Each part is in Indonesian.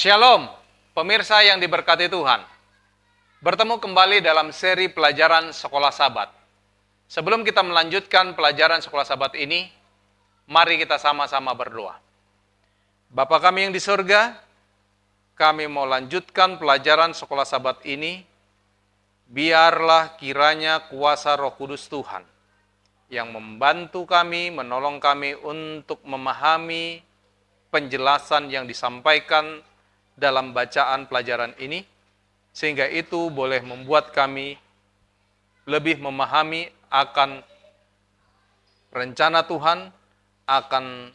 Shalom, pemirsa yang diberkati Tuhan. Bertemu kembali dalam seri pelajaran Sekolah Sabat. Sebelum kita melanjutkan pelajaran Sekolah Sabat ini, mari kita sama-sama berdoa. Bapa kami yang di surga, kami mau lanjutkan pelajaran Sekolah Sabat ini. Biarlah kiranya kuasa Roh Kudus Tuhan yang membantu kami, menolong kami untuk memahami penjelasan yang disampaikan dalam bacaan pelajaran ini, sehingga itu boleh membuat kami lebih memahami akan rencana Tuhan, akan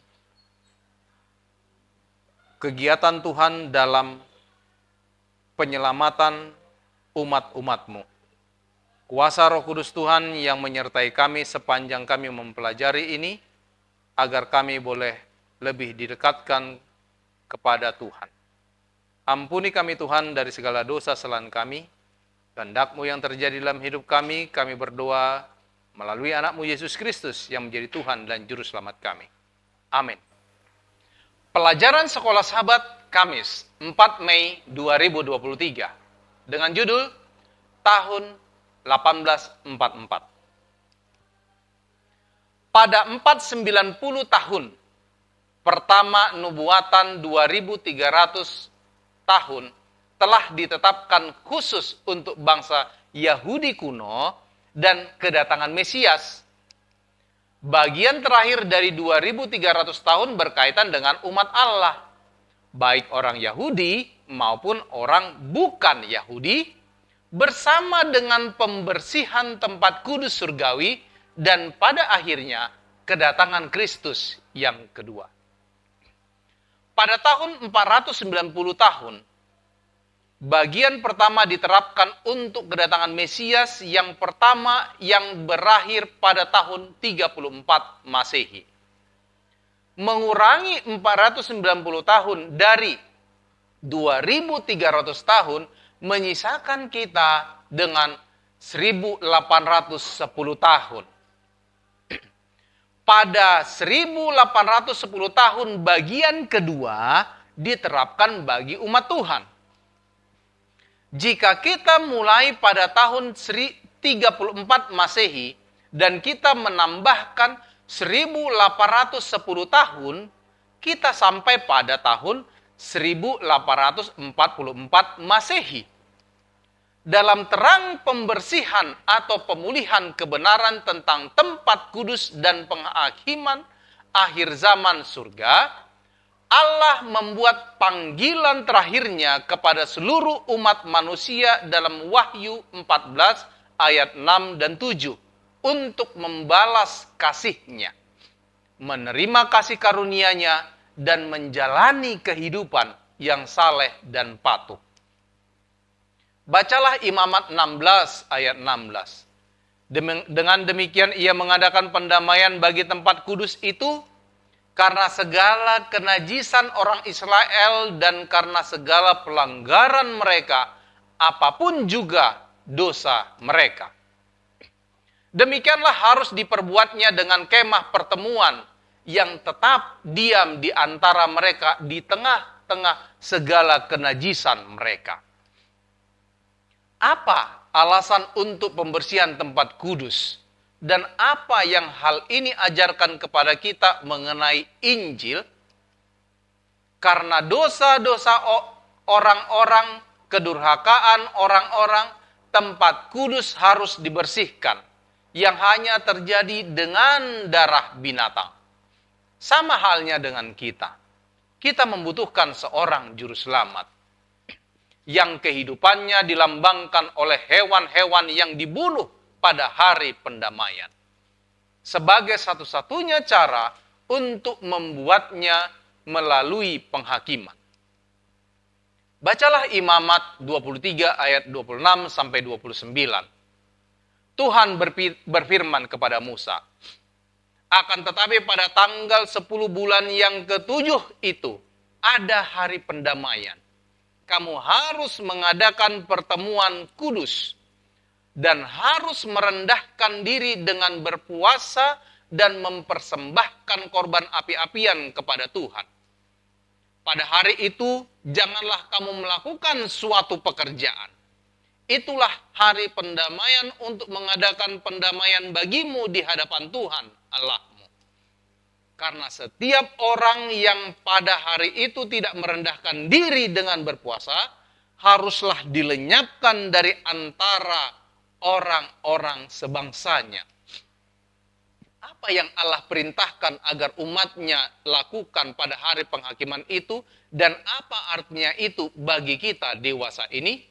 kegiatan Tuhan dalam penyelamatan umat-umat-Mu. Kuasa Roh Kudus Tuhan yang menyertai kami sepanjang kami mempelajari ini, agar kami boleh lebih didekatkan kepada Tuhan. Ampuni kami Tuhan dari segala dosa kesalahan kami. Kehendak-Mu yang terjadi dalam hidup kami berdoa melalui anak-Mu Yesus Kristus yang menjadi Tuhan dan Juru Selamat kami. Amin. Pelajaran Sekolah Sabat Kamis 4 Mei 2023 dengan judul Tahun 1844. Pada 490 tahun pertama nubuatan 2300 tahun telah ditetapkan khusus untuk bangsa Yahudi kuno dan kedatangan Mesias. Bagian terakhir dari 2300 tahun berkaitan dengan umat Allah, baik orang Yahudi maupun orang bukan Yahudi, bersama dengan pembersihan tempat kudus surgawi dan pada akhirnya kedatangan Kristus yang kedua. Pada tahun 490 tahun, bagian pertama diterapkan untuk kedatangan Mesias yang pertama yang berakhir pada tahun 34 Masehi. Mengurangi 490 tahun dari 2300 tahun menyisakan kita dengan 1810 tahun. Pada 1810 tahun bagian kedua diterapkan bagi umat Tuhan. Jika kita mulai pada tahun 34 Masehi dan kita menambahkan 1810 tahun, kita sampai pada tahun 1844 Masehi. Dalam terang pembersihan atau pemulihan kebenaran tentang tempat kudus dan penghakiman akhir zaman surga, Allah membuat panggilan terakhirnya kepada seluruh umat manusia dalam Wahyu 14 ayat 6 dan 7 untuk membalas kasih-Nya, menerima kasih karunia-Nya dan menjalani kehidupan yang saleh dan patuh. Bacalah Imamat 16 ayat 16. Dengan demikian ia mengadakan pendamaian bagi tempat kudus itu karena segala kenajisan orang Israel dan karena segala pelanggaran mereka, apapun juga dosa mereka. Demikianlah harus diperbuatnya dengan kemah pertemuan yang tetap diam di antara mereka di tengah-tengah segala kenajisan mereka. Apa alasan untuk pembersihan tempat kudus? Dan apa yang hal ini ajarkan kepada kita mengenai Injil? Karena dosa-dosa orang-orang, kedurhakaan orang-orang, tempat kudus harus dibersihkan. Yang hanya terjadi dengan darah binatang. Sama halnya dengan kita. Kita membutuhkan seorang juru selamat yang kehidupannya dilambangkan oleh hewan-hewan yang dibunuh pada hari pendamaian. Sebagai satu-satunya cara untuk membuatnya melalui penghakiman. Bacalah Imamat 23 ayat 26 sampai 29. Tuhan berfirman kepada Musa, akan tetapi pada tanggal 10 bulan yang ke-7 itu ada hari pendamaian. Kamu harus mengadakan pertemuan kudus dan harus merendahkan diri dengan berpuasa dan mempersembahkan korban api-apian kepada Tuhan. pada hari itu janganlah kamu melakukan suatu pekerjaan. Itulah hari pendamaian untuk mengadakan pendamaian bagimu di hadapan Tuhan Allahmu. Karena setiap orang yang pada hari itu tidak merendahkan diri dengan berpuasa, haruslah dilenyapkan dari antara orang-orang sebangsanya. Apa yang Allah perintahkan agar umatnya lakukan pada hari penghakiman itu, dan apa artinya itu bagi kita dewasa ini?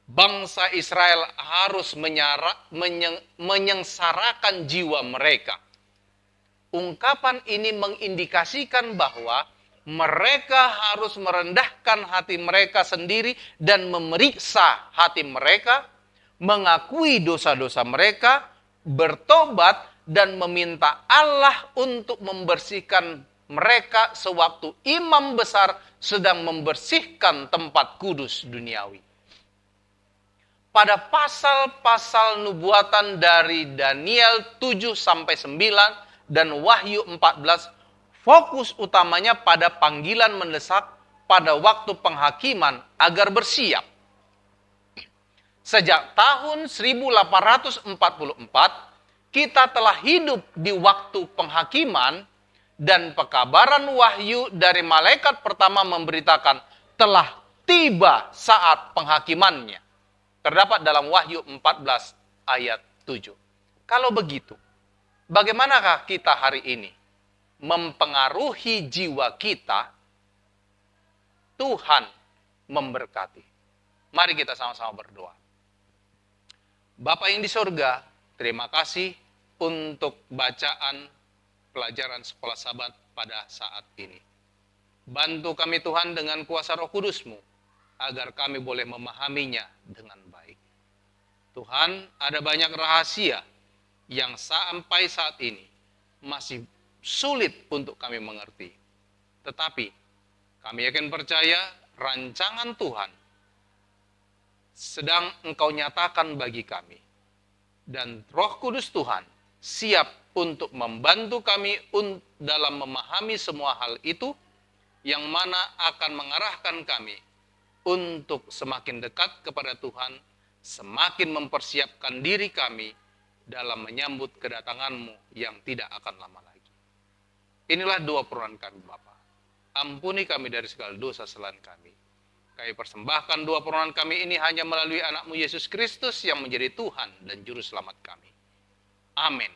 Bangsa Israel harus menyengsarakan jiwa mereka. Ungkapan ini mengindikasikan bahwa mereka harus merendahkan hati mereka sendiri dan memeriksa hati mereka, mengakui dosa-dosa mereka, bertobat, dan meminta Allah untuk membersihkan mereka sewaktu imam besar sedang membersihkan tempat kudus duniawi. Pada pasal-pasal nubuatan dari Daniel 7-9 dan Wahyu 14, fokus utamanya pada panggilan mendesak pada waktu penghakiman agar bersiap. Sejak tahun 1844, kita telah hidup di waktu penghakiman dan pekabaran wahyu dari malaikat pertama memberitakan telah tiba saat penghakimannya. Terdapat dalam Wahyu 14 ayat 7. Kalau begitu, bagaimanakah kita hari ini mempengaruhi jiwa kita? Tuhan memberkati. Mari kita sama-sama berdoa. Bapa yang di sorga, terima kasih untuk bacaan pelajaran sekolah Sabat pada saat ini. Bantu kami Tuhan dengan kuasa Roh Kudus-Mu, agar kami boleh memahaminya dengan baik. Tuhan, ada banyak rahasia yang sampai saat ini masih sulit untuk kami mengerti. Tetapi kami yakin percaya rancangan Tuhan sedang Engkau nyatakan bagi kami. Dan Roh Kudus Tuhan siap untuk membantu kami dalam memahami semua hal itu, yang mana akan mengarahkan kami untuk semakin dekat kepada Tuhan, semakin mempersiapkan diri kami dalam menyambut kedatangan-Mu yang tidak akan lama lagi. Inilah doa permohonan kami Bapa. Ampuni kami dari segala dosa selain kami. Kami persembahkan doa permohonan kami ini hanya melalui anak-Mu Yesus Kristus yang menjadi Tuhan dan Juru Selamat kami. Amin.